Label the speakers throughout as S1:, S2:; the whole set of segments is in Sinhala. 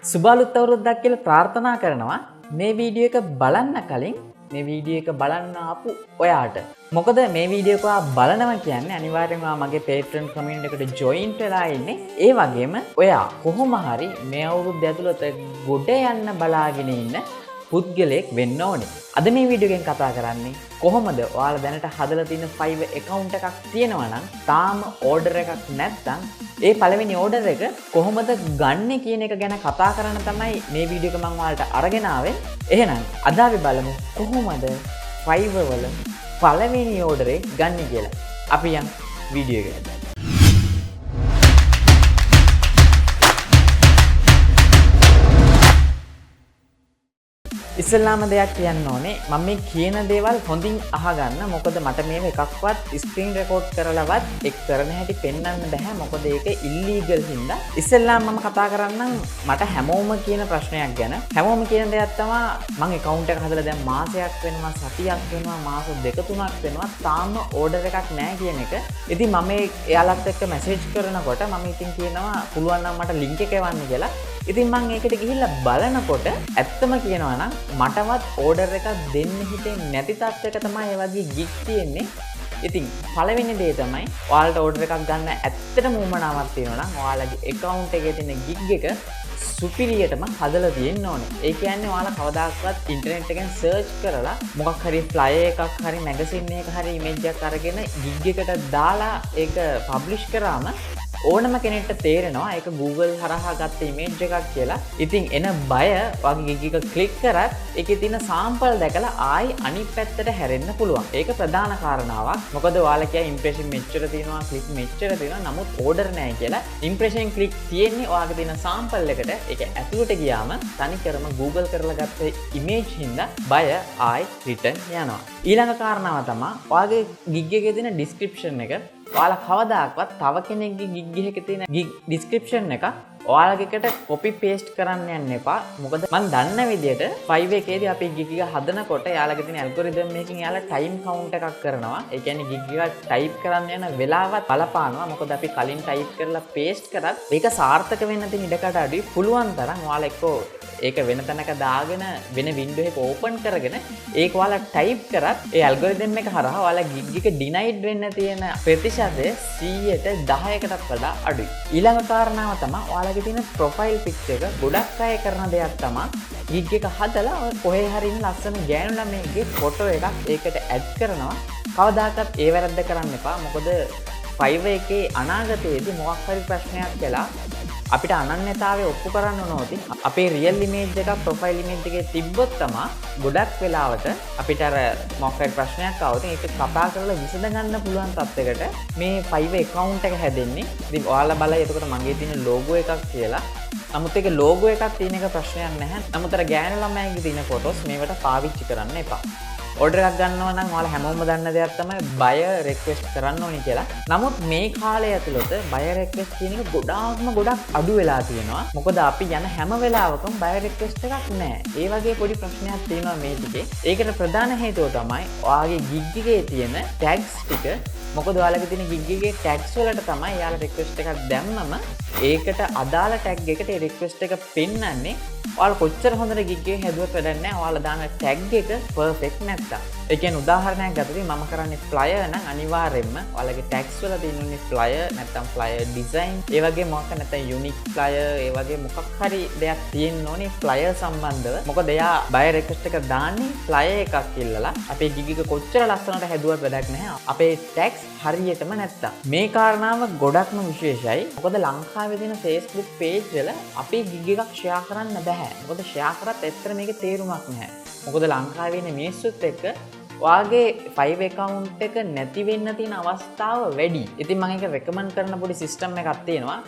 S1: සුබ අලුත් අවුරුද්දක් කියලා ප්‍රාර්ථනා කරනවා මේ වීඩියෝ එක බලන්න කලින් මේ වීඩියෝ එක බලන්න ආපු ඔයාට. මොකද මේ වීඩියෝ එක ඔයා බලනවා කියන්නේ අනිවාර්යෙන්ම මගේ Patreon community එකට join වෙලා ඉන්නේ. ඒ වගේම ඔයා කොහොම හරි මේ අවුරුද්ද ඇතුළත ගොඩ යන්න බලාගෙන ඉන්න පුද්ගලයෙක් වෙන්න ඕනේ. අද මේ වීඩියෝ එකෙන් කතා කරන්නේ කොහොමද ඔයාලා දැනට හදලා තියෙන Fiverr account එකක් තියෙනවා නම් තාම order එකක් නැත්නම් ඒ පළවෙනි order එක කොහොමද ගන්නෙ කියන එක ගැන කතා කරන්න තමයි මේ වීඩියෝ එක මම ඔයාලට අරගෙන ආවේ. එහෙනම් අද අපි බලමු කොහොමද Fiverr වල පළවෙනි order එක ගන්නෙ කියලා. අපි යන් වීඩියෝ එකට. ඉස්සෙල්ලාම දෙයක් කියන්න ඕනේ මම මේ කියන දේවල් හොඳින් අහගන්න. මොකද මට මේව එකක්වත් ස්ක්‍රීන් රෙකෝඩ් කරලවත් එක් කරන හැටි පෙන්වන්න බෑ. මොකද ඒක ඉල්ලීගල් හින්දා. ඉස්සෙල්ලාම මම කතා කරන්නම් මට හැමෝම කියන ප්‍රශ්නයක් ගැන. හැමෝම කියන දෙයක් තමයි මම account එක හදලා දැන් මාසයක් වෙනවා, සතියක් වෙනවා, මාස දෙක තුනක් වෙනවා තාම order එකක් නැහැ කියන එක. ඉතින් මම එයාලත් එක්ක මැසේජ් කරනකොට මම ඉතින් කියනවා පුළුවන් නම් මට link එක එවන්න කියලා. ඉතින් මම ඒකට ගිහිල්ලා බලනකොට ඇත්තම කියනවා නම් මටවත් order එකක් දෙන්න හිතෙන්නේ නැති තත්ත්වයක තමයි ඒ වගේ gig තියෙන්නේ. ඉතින් පළවෙනි දේ තමයි ඔයාලට order එකක් ගන්න ඇත්තටම උවමනාවක් තියෙනවා නම් ඔයාලගේ account එකේ තියෙන gig එක සුපිරියටම හදලා තියෙන්න ඕනේ. ඒ කියන්නේ ඔයාලා කවදාකවත් ඉන්ටර්නෙට් එකෙන් සර්ච් කරලා මොකක් හරි flyer එකක් හරි මැගසින් එකක හරි image එකක් අරගෙන gig එකට දාලා ඒක publish කරාම ඕනම කෙනෙක්ට තේරෙනවා ඒක Google හරහා ගත්ත image එකක් කියලා. ඉතින් එන බය වගේ gig එක click කරත් ඒකේ තියෙන sample දැකලා ආයි අනිත් පැත්තට හැරෙන්න පුළුවන්. ඒක ප්‍රධාන කාරණාවක්. මොකද ඔයාලා කිය impression මෙච්චර තියෙනවා, click මෙච්චර තියෙනවා. නමුත් order නැහැ කියලා. impression click තියෙන්නේ ඔයාගේ තියෙන sample එකට. ඒක ඇතුළට ගියාම තනිකරම Google කරලා ගත්ත image හින්දා බය ආයි return යනවා. ඊළඟ කාරණාව තමයි ඔයාගේ gig එකේ තියෙන description එක ඔයාලා කවදාකවත් තව කෙනෙක්ගේ gig එකේ තියෙන gig description එක ඔයාලගේ එකට copy paste කරන්න යන්න එපා. මොකද මම දන්න විදිහට Fiverr එකේදී අපි gig එක හදනකොට එයාලගේ තියෙන algorithm එකකින් එයාලා time count එකක් කරනවා. ඒ කියන්නේ gig එක type කරන්න යන වෙලාවත් බලපානවා. මොකද අපි කලින් type කරලා paste කරත් ඒක සාර්ථක වෙන්න තියෙන ඉඩකඩ අඩුයි. පුළුවන් තරම් ඔයාලා එක්කෝ ඒක වෙන තැනක දාගෙන වෙන window එක open කරගෙන ඒක ඔයාලා type කරත් ඒ algorithm එක හරහා ඔයාලා gig එක denied වෙන්න තියෙන ප්‍රතිශතය 100%ට 10කටත් වඩා අඩුයි. ඊළඟ කාරණාව තමයි ඔයාලගේ තියෙන profile picture එක ගොඩක් අය කරන දෙයක් තමයි gig එක හදලා ඔය කොහේ හරි ඉන්න ලස්සන ගෑනු ළමයිගේ photo එකක් ඒකට add කරනවා. කවදාකවත් ඒ වැරද්ද කරන්න එපා. මොකද Fiverr එකේ අනාගතයේදී මොකක් හරි ප්‍රශ්නයක් වෙලා අපිට අනන්‍යතාවය ඔප්පු කරන්න ඕනෝති අපේ රියල් ඉමේජ් එකක් ප්‍රොෆයිල් ඉමේජ් එකේ තිබ්බොත් තමයි ගොඩක් වෙලාවට අපිට අර මොකක් හරි ප්‍රශ්නයක් ආවොත් ඒක කතා කරලා විසඳ ගන්න පුළුවන් තත්යකට මේ Fiverr account එක හැදෙන්නේ. ඉතින් ඔයාලා බලයි එතකොට මගේ තියෙන logo එකක් කියලා. නමුත් ඒක logo එකක් තියෙන එක ප්‍රශ්නයක් නැහැ. නමුත් අර ගෑනු ළමයිගේ තියෙන photos මේවට පාවිච්චි කරන්න එපා. order එකක් ගන්නවා නම් ඔයාලා හැමෝම දන්න දෙයක් තමයි buyer request කරන්න ඕනේ කියලා. නමුත් මේ කාලය ඇතුළත buyer request කියන එක ගොඩක් අඩු වෙලා තියෙනවා. මොකද අපි යන හැම වෙලාවකම buyer request එකක් නැහැ. ඒ වගේ පොඩි ප්‍රශ්නයක් තියෙනවා මේ ටිකේ. ඒකට ප්‍රධාන හේතුව තමයි ඔයාගේ gig එකේ තියෙන tags ටික. මොකද ඔයාලගේ තියෙන gig එකේ tags වලට තමයි යාලා request එකක් දැම්මම ඒකට අදාළ tag එකට ඒ request එක පෙන්වන්නේ. ඔයාලා කොච්චර හොඳට gig එක හැදුවත් වැඩක් නැහැ. ඔයාලා දාන tag එක perfect නැත්නම්. ඒ කියන්නේ උදාහරණයක් ගත්තොත් මම කරන්නේ flyer නම් අනිවාර්යයෙන්ම ඔයාලගේ tags වල තියෙනුනේ flyer නැත්නම් flyer design ඒ වගේ මොකක් නැත්නම් unique flyer ඒ වගේ මොකක් හරි දෙයක් තියෙන්න ඕනේ flyer සම්බන්ධව. මොකද එයා buyer request එක දාන්නේ flyer එකක් ඉල්ලලා අපේ gig එක කොච්චර ලස්සනට හැදුවත් වැඩක් නැහැ. අපේ tags හරියටම නැත්තම්. මේ කාරණාව ගොඩක්ම විශේෂයි. මොකද ලංකාවේ තියෙන Facebook page වල අපේ gig එකක් share කරන්න බෑ. මොකද share කරත් ඇත්තට මේකේ තේරුමක් නැහැ. මොකද ලංකාවේ ඉන්න මිනිස්සුත් එක්ක ඔයාගේ Fiverr account එක නැති වෙන්න තියෙන අවස්ථාව වැඩි. ඉතින් මම ඒක recommend කරන පොඩි system එකක් තියෙනවා.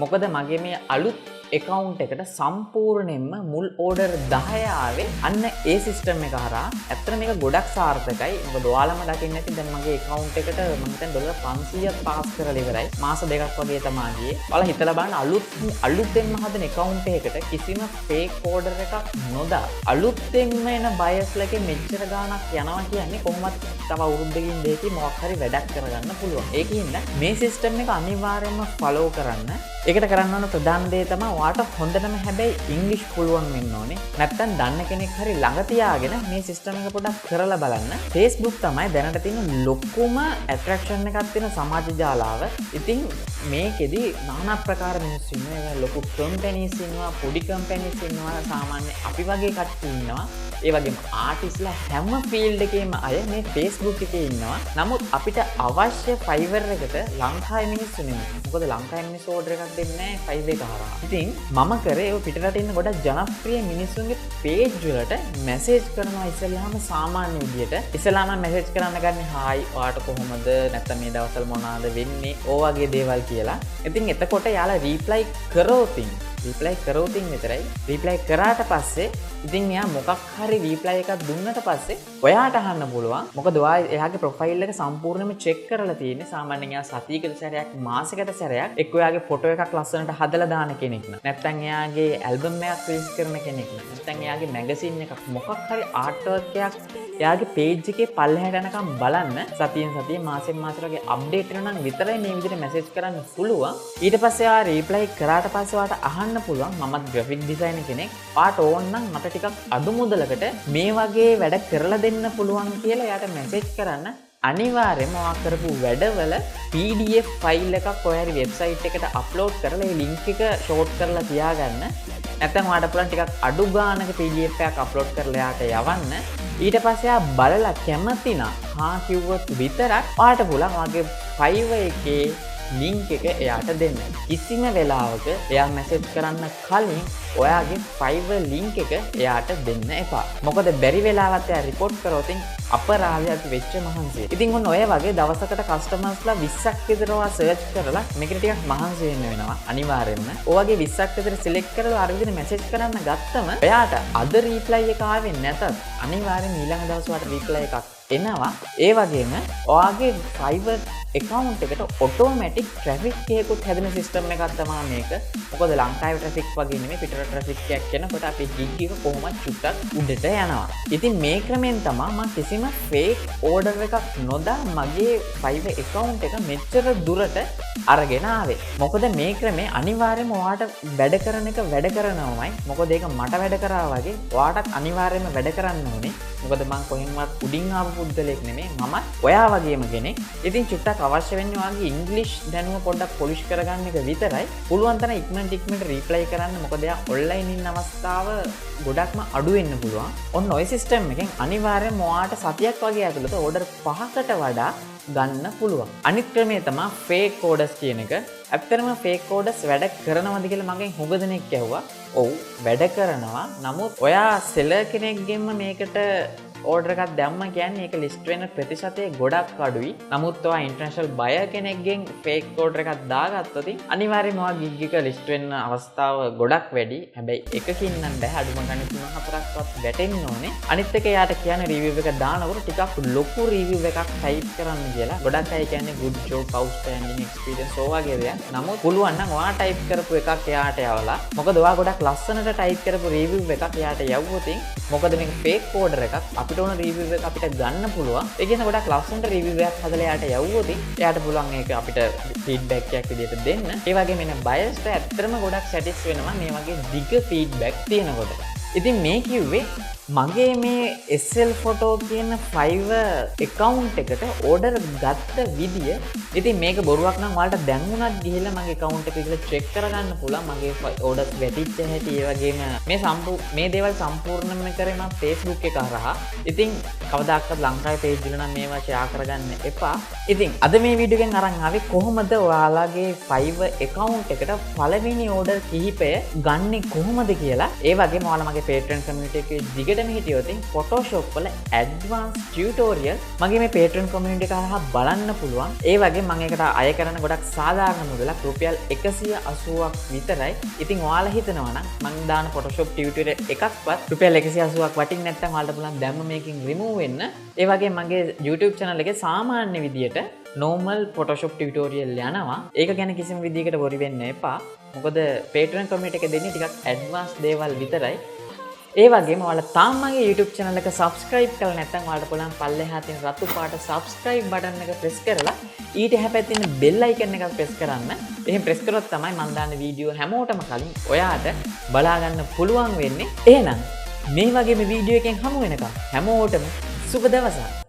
S1: මොකද මගේ මේ අලුත් account එකට සම්පූර්ණයෙන්ම මුල් order 10 ආවේ අන්න ඒ system එක හරහා. ඇත්තට මේක ගොඩක් සාර්ථකයි. මොකද ඔයාලම දකින්න ඇති දැන් මගේ account එකට මම හිතන්නේ ඩොලර් 500ක් පාස් කරලා ඉවරයි. මාස දෙකක් වගේ තමයි ගියේ. ඔයාලා හිතලා බලන්න අලුතෙන්ම හදන account එකකට කිසිම fake order එකක් නොදා අලුතෙන්ම එන buyers ලගේ මෙච්චර ගාණක් යනවා කියන්නේ කොහොමද තව අවුරුද්දකින් දෙකකින් මොකක් හරි වැඩක් කරගන්න පුළුවන්. ඒකින්ද මේ system එක අනිවාර්යයෙන්ම follow කරන්න. ඒකට කරන්න ඕන ප්‍රධාන දේ තමයි ඔයාට හොඳටම හැබැයි ඉංග්‍රීසි පුළුවන් වෙන්න ඕනේ. නැත්තම් දන්න කෙනෙක් හරි ළඟ තියාගෙන මේ සිස්ටම් එක පොඩ්ඩක් කරලා බලන්න. Facebook තමයි දැනට තියෙන ලොකුම ඇට්‍රැක්ෂන් එකක් තියෙන සමාජ ජාලාව. ඉතින් මේකෙදි নানা ප්‍රකාර මිනිස්සු ඉන්නවා. ලොකු කම්පැනිස් ඉන්නවා, පොඩි කම්පැනිස් ඉන්නවා, සාමාන්‍ය අපි වගේ කට්ටිය ඉන්නවා. ඒ වගේම ආටිස්ලා හැම ෆීල්ඩ් එකේම අය මේ Facebook එකේ ඉන්නවා. නමුත් අපිට අවශ්‍ය Fiverr එකට ලංකාවේ මිනිස්සු නෙමෙයි. මොකද ලංකාවේ මිනිස්සු ඕඩර් එකක් දෙන්නේ නැහැ Fiverr එක හරහා. ඉතින් මම කරේ ඔය පිටරට ඉන්න ගොඩක් ජනප්‍රිය මිනිස්සුන්ගේ පේජ් වලට මැසේජ් කරනවා ඉස්සෙල්ලාම සාමාන්‍ය විදියට. ඉස්සෙල්ලාම මැසේජ් කරන්න ගන්නේ හායි ඔයාට කොහොමද? නැත්නම් මේ දවස්වල මොනවාද වෙන්නේ? ඕ වගේ දේවල් කියලා. ඉතින් එතකොට යාලා රිප්ලයි කරෝතින් විතරයි. රිප්ලයි කරාට පස්සේ ඉතින් එයා මොකක් හරි රිප්ලයි එකක් දුන්නට පස්සේ ඔයාට අහන්න පුළුවන්. මොකද ඔයා එයාගේ ප්‍රොෆයිල් එක සම්පූර්ණයෙන්ම චෙක් කරලා තියෙන්නේ. සාමාන්‍යයෙන් එයා සතියකට සැරයක්, මාසෙකට සැරයක් එක්ක ඔයාගේ ෆොටෝ එකක් ලස්සනට හදලා දාන කෙනෙක් න ะ. නැත්නම් එයාගේ ඇල්බම් එකක් රිලීස් කරන කෙනෙක් න ะ. නැත්නම් එයාගේ මැගසින් එකක් මොකක් හරි ආර්ට් වර්ක් එකක් එයාගේ පේජ් එකේ පල්ලෙහාට යනකම් බලන්න. සතියෙන් සතිය, මාසෙන් මාසෙට වගේ අප්ඩේට් වෙනවා නම් විතරයි මේ විදිහට මැසේජ් කරන්න පුළුවන්. ඊට පස්සේ ආ රිප්ලයි කරාට පස්සේ ඔයාට අහන්න පුළුවන් මමත් ග්‍රැෆික් ඩිසයිනර් කෙනෙක්. ඔයාට ඕන නම් මට ටිකක් අඩු මුදලකට මේ වගේ වැඩ කරලා දෙන්න පුළුවන් කියලා එයාට මැසේජ් කරන්න. අනිවාර්යයෙන්ම ඔයා කරපු වැඩවල PDF ෆයිල් එකක් ඔය හරි වෙබ්සයිට් එකට අප්ලෝඩ් කරලා ඒ ලින්ක් එක ෂෝට් කරලා තියාගන්න. නැත්නම් ඔයාට පුළුවන් ටිකක් අඩු ගානක PDF එකක් අප්ලෝඩ් කරලා එයාට යවන්න. ඊට පස්සේ ආ බලලා කැමති නම් හා කිව්වොත් විතරක් ඔයාට පුළුවන් ඔයාගේ Fiverr එකේ ලින්ක් එක එයාට දෙන්න. කිසිම වෙලාවක එයා මැසේජ් කරන්න කලින් ඔයාගේ Fiverr ලින්ක් එක එයාට දෙන්න එපා. මොකද බැරි වෙලාවත් එයා රිපෝට් කරොත් අපරාධයක් වෙච්ච මහන්සිය. ඉතින් ඔන්න ඔය වගේ දවසකට කස්ටමර්ස්ලා 20ක් විතර ඔයා සර්ච් කරලා මේකට ටිකක් මහන්සි වෙන්න වෙනවා අනිවාර්යෙන්ම. ඔයගේ 20ක් විතර සිලෙක්ට් කරලා අර විදිහට මැසේජ් කරන්න ගත්තම එයාට අද රිප්ලයි එක ආවේ නැතත් අනිවාර්යෙන් ඊළඟ දවස් වලට රිප්ලයි එකක් එනවා. ඒ වගේම ඔයාගේ Fiverr account එකට automatic traffic එකකුත් හැදෙන system එකක් තමයි මේක. මොකද ලංකාවේ traffic වගේ නෙමෙයි පිටර traffic එකක් එනකොට අපේ gig එක කොහොමද චුට්ටක් උඩට යනවා. ඉතින් මේ ක්‍රමෙන් තමයි මම කිසිම fake order එකක් නොදා මගේ Fiverr account එක මෙච්චර දුරට අරගෙන ආවේ. මොකද මේ ක්‍රමේ අනිවාර්යයෙන්ම ඔයාට වැඩ කරන එක වැඩ කරනවමයි. මොකද ඒක මට වැඩ කරා වගේ ඔයාටත් අනිවාර්යයෙන්ම වැඩ කරන්න ඕනේ. මොකද මං කොහෙන්වත් උඩින් ආපු පුද්ගලෙක් නෙමෙයි. මමත් ඔයා වගේම කෙනෙක්. ඉතින් චුට්ටක් අවශ්‍ය වෙන්නේ ඔයාගේ ඉංග්‍රීසි දැනුම පොඩ්ඩක් පොලිෂ් කරගන්න එක විතරයි. පුළුවන් තරම් ඉක්මනට රිප්ලයි කරන්න. මොකද එයා ඔන්ලයින් ඉන්න අවස්ථාව ගොඩක්ම අඩු වෙන්න පුළුවන්. ඔන්න ඔය සිස්ටම් එකෙන් අනිවාර්යයෙන්ම ඔයාට සතියක් වගේ ඇතුළත ඕඩර් 5කට වඩා ගන්න පුළුවන්. අනිත් ක්‍රමය තමයි ෆේක් ඕඩර්ස් කියන එක. ඇත්තටම ෆේක් ඕඩර්ස් වැඩ කරනවද කියලා මගෙන් හුඟ දෙනෙක් ඇහුවා. ඔව් වැඩ කරනවා. නමුත් ඔයා සෙලර් කෙනෙක්ගෙන්ම මේකට ඕඩර් එකක් දැම්ම කියන්නේ ඒක ලිස්ට් වෙන ප්‍රතිශතය ගොඩක් අඩුයි. නමුත් ඔයා ඉන්ටර්නැෂනල් බයර් කෙනෙක්ගෙන් ෆේක් ඕඩර් එකක් දාගත්තොත් අනිවාර්යයෙන්ම ඔයා ගිග් එක ලිස්ට් වෙන්න අවස්ථාව ගොඩක් වැඩි. හැබැයි එකකින් නම් බෑ. අඩුම ගානේ 3-4ක්වත් වැටෙන්න ඕනේ. අනිත් එක යාට කියන්නේ රිවිව් එක දානකොට ටිකක් ලොකු රිවිව් එකක් ටයිප් කරන්න කියලා. ගොඩක් අය කියන්නේ good job, outstanding experience ඕ වගේ දේවල්. නමුත් පුළුවන් නම් ඔයා ටයිප් කරපු එකක් එයාට යවලා. මොකද ඔයා ගොඩක් ලස්සනට ටයිප් කරපු රිවිව් එකක් එයාට යවුවොත් මොකද මේක ෆේක් ඕඩර් එකක්. අපිට ඕන රිවිව් එක අපිට ගන්න පුළුවන්. ඒ කියන්නේ ගොඩක් ලස්සනට රිවිව් එකක් හදලා එයාට යවුවොත් එයාට පුළුවන් ඒක අපිට ෆීඩ්බැක් එකක් විදිහට දෙන්න. ඒ වගේම එන බයර්ස්ට ඇත්තටම ගොඩක් සැටිස් වෙනවා මේ වගේ දිග ෆීඩ්බැක් තියෙනකොට. ඉතින් මේ කිව්වේ මගේ මේ SL ෆොටෝ කියන Fiverr account එකට ඕඩර් ගත්ත විදිය. ඉතින් මේක බොරුවක් නම් ඔයාලට දැන් උනත් ගිහිල්ලා මගේ account එක විතර check කරගන්න පුළුවන්. මගේ ඕඩර්ස් වැටිච්ච හැටි ඒ වගේම මේ දේවල් සම්පූර්ණයෙන්ම කරේ මම Facebook එක හරහා. ඉතින් කවදාකවත් ලංකාවේ page වල නම් මේවා share කරගන්න එපා. ඉතින් අද මේ වීඩියෝ එකෙන් අරන් ආවේ කොහොමද ඔයාලගේ Fiverr account එකට පළවෙනි ඕඩර් කිහිපය ගන්නෙ කොහොමද කියලා. ඒ වගේම ඔයාලා මගේ Patreon community එකේ දිගටම හිටියොත් Photoshop වල advanced tutorial මගේ මේ Patreon community එක හරහා බලන්න පුළුවන්. ඒ වගේම මම ඒකට අය කරන ගොඩක් සාධාරණ මුදලක් රුපියල් 180ක් විතරයි. ඉතින් ඔයාලා හිතනවා නම් මම දාන Photoshop tutorial එකක්වත් රුපියල් 180ක් වටින්නේ නැත්නම් ඔයාලට පුළුවන් දැම්ම මේකෙන් remove වෙන්න. ඒ වගේම මගේ YouTube channel එකේ සාමාන්‍ය විදියට normal Photoshop tutorial යනවා. ඒක ගැන කිසිම විදියකට worry වෙන්න එපා. මොකද Patreon community එකේ දෙන්නේ ටිකක් advanced දේවල් විතරයි. ඒ වගේම ඔයාලා තාම මගේ YouTube channel එක subscribe කරලා නැත්නම් ඔයාලට පුළුවන් පල්ලෙහා තියෙන රතු පාට subscribe button එක press කරලා ඊට එහා පැත්තේ තියෙන bell icon එක press කරන්න. එහෙන් press කරොත් තමයි මම දාන වීඩියෝ හැමෝටම කලින් ඔයාට බලා ගන්න පුළුවන් වෙන්නේ. එහෙනම් මේ වගේම වීඩියෝ එකෙන් හමු වෙනකම් හැමෝටම සුබ දවසක්.